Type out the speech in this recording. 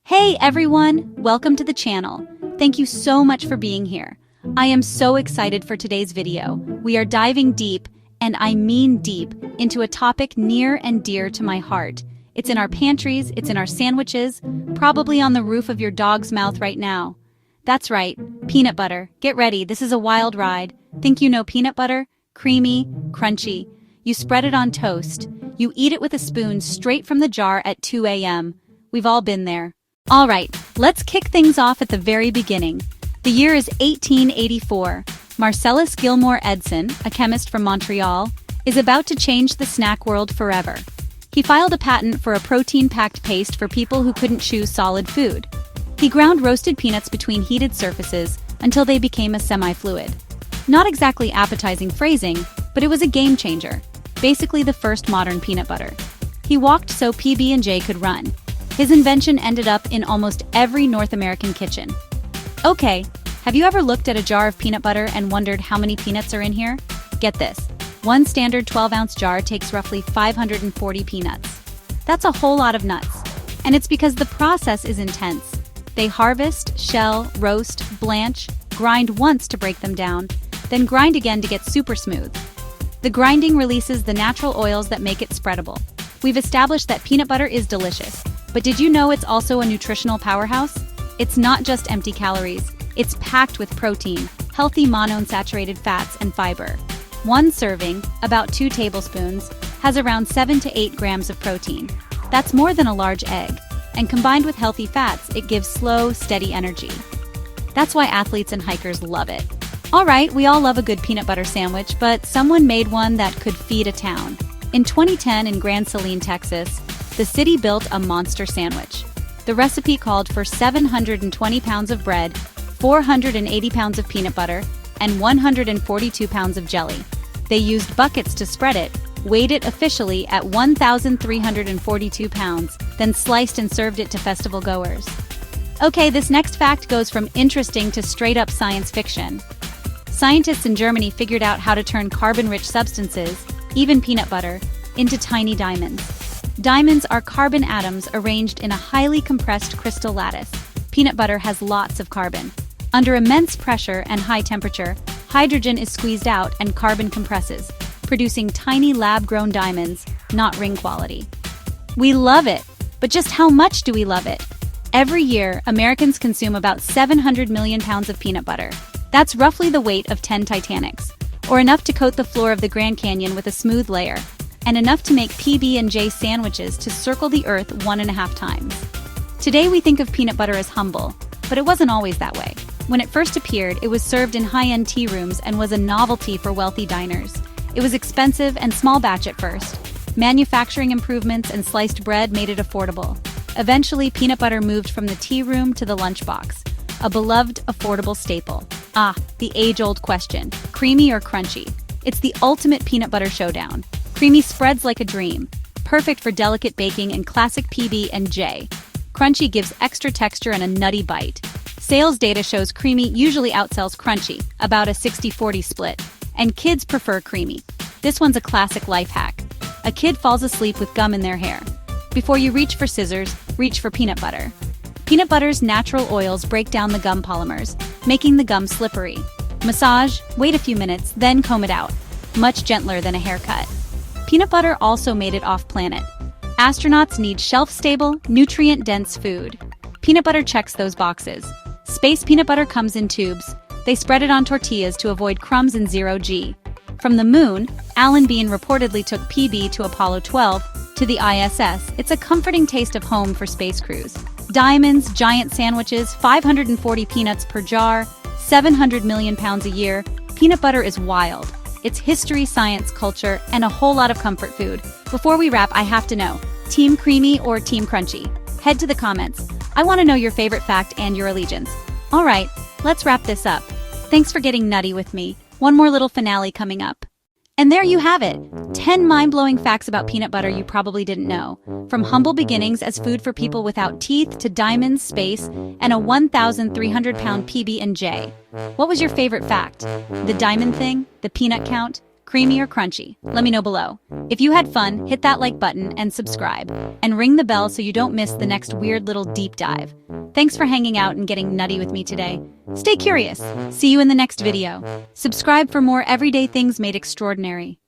Hey everyone, welcome to the channel. Thank you so much for being here. I am so excited for today's video. We are diving deep, and I mean deep, into a topic near and dear to my heart. It's in our pantries, it's in our sandwiches, probably on the roof of your dog's mouth right now. That's right, peanut butter. Get ready, this is a wild ride. Think you know peanut butter? Creamy, crunchy. You spread it on toast. You eat it with a spoon straight from the jar at 2 a.m. We've all been there. All right, let's kick things off at the very beginning. The year is 1884. Marcellus Gilmore Edson, a chemist from Montreal, is about to change the snack world forever. He filed a patent for a protein-packed paste for people who couldn't chew solid food. He ground roasted peanuts between heated surfaces until they became a semi-fluid. Not exactly appetizing phrasing, but it was a game changer. Basically the first modern peanut butter. He walked so PB&J could run. His invention ended up in almost every North American kitchen. Okay, have you ever looked at a jar of peanut butter and wondered how many peanuts are in here? Get this, one standard 12-ounce jar takes roughly 540 peanuts. That's a whole lot of nuts. And it's because the process is intense. They harvest, shell, roast, blanch, grind once to break them down, then grind again to get super smooth. The grinding releases the natural oils that make it spreadable. We've established that peanut butter is delicious. But did you know it's also a nutritional powerhouse? It's not just empty calories, it's packed with protein, healthy monounsaturated fats, and fiber. One serving, about 2 tablespoons, has around 7 to 8 grams of protein. That's more than a large egg, and combined with healthy fats, it gives slow, steady energy. That's why athletes and hikers love it. All right, we all love a good peanut butter sandwich, but someone made one that could feed a town. In 2010 in Grand Saline, Texas, the city built a monster sandwich. The recipe called for 720 pounds of bread, 480 pounds of peanut butter, and 142 pounds of jelly. They used buckets to spread it, weighed it officially at 1,342 pounds, then sliced and served it to festival goers. Okay, this next fact goes from interesting to straight-up science fiction. Scientists in Germany figured out how to turn carbon-rich substances, even peanut butter, into tiny diamonds. Diamonds are carbon atoms arranged in a highly compressed crystal lattice. Peanut butter has lots of carbon. Under immense pressure and high temperature, hydrogen is squeezed out and carbon compresses, producing tiny lab-grown diamonds, not ring quality. We love it, but just how much do we love it? Every year, Americans consume about 700 million pounds of peanut butter. That's roughly the weight of 10 Titanics, or enough to coat the floor of the Grand Canyon with a smooth layer, and enough to make PB&J sandwiches to circle the earth 1.5 times. Today we think of peanut butter as humble, but it wasn't always that way. When it first appeared, it was served in high-end tea rooms and was a novelty for wealthy diners. It was expensive and small batch at first. Manufacturing improvements and sliced bread made it affordable. Eventually, peanut butter moved from the tea room to the lunchbox, a beloved, affordable staple. Ah, the age-old question, creamy or crunchy? It's the ultimate peanut butter showdown. Creamy spreads like a dream, perfect for delicate baking and classic PB&J. Crunchy gives extra texture and a nutty bite. Sales data shows creamy usually outsells crunchy, about a 60-40 split, and kids prefer creamy. This one's a classic life hack. A kid falls asleep with gum in their hair. Before you reach for scissors, reach for peanut butter. Peanut butter's natural oils break down the gum polymers, making the gum slippery. Massage, wait a few minutes, then comb it out. Much gentler than a haircut. Peanut butter also made it off-planet. Astronauts need shelf-stable, nutrient-dense food. Peanut butter checks those boxes. Space peanut butter comes in tubes. They spread it on tortillas to avoid crumbs in zero-G. From the moon, Alan Bean reportedly took PB to Apollo 12, to the ISS. It's a comforting taste of home for space crews. Diamonds, giant sandwiches, 540 peanuts per jar, 700 million pounds a year. Peanut butter is wild. It's history, science, culture, and a whole lot of comfort food. Before we wrap, I have to know, Team Creamy or Team Crunchy? Head to the comments. I want to know your favorite fact and your allegiance. All right, let's wrap this up. Thanks for getting nutty with me. One more little finale coming up. And there you have it, 10 mind-blowing facts about peanut butter you probably didn't know. From humble beginnings as food for people without teeth to diamonds, space, and a 1,300-pound PB&J. What was your favorite fact? The diamond thing? The peanut count? Creamy or crunchy? Let me know below. If you had fun, hit that like button and subscribe. And ring the bell so you don't miss the next weird little deep dive. Thanks for hanging out and getting nutty with me today. Stay curious. See you in the next video. Subscribe for more everyday things made extraordinary.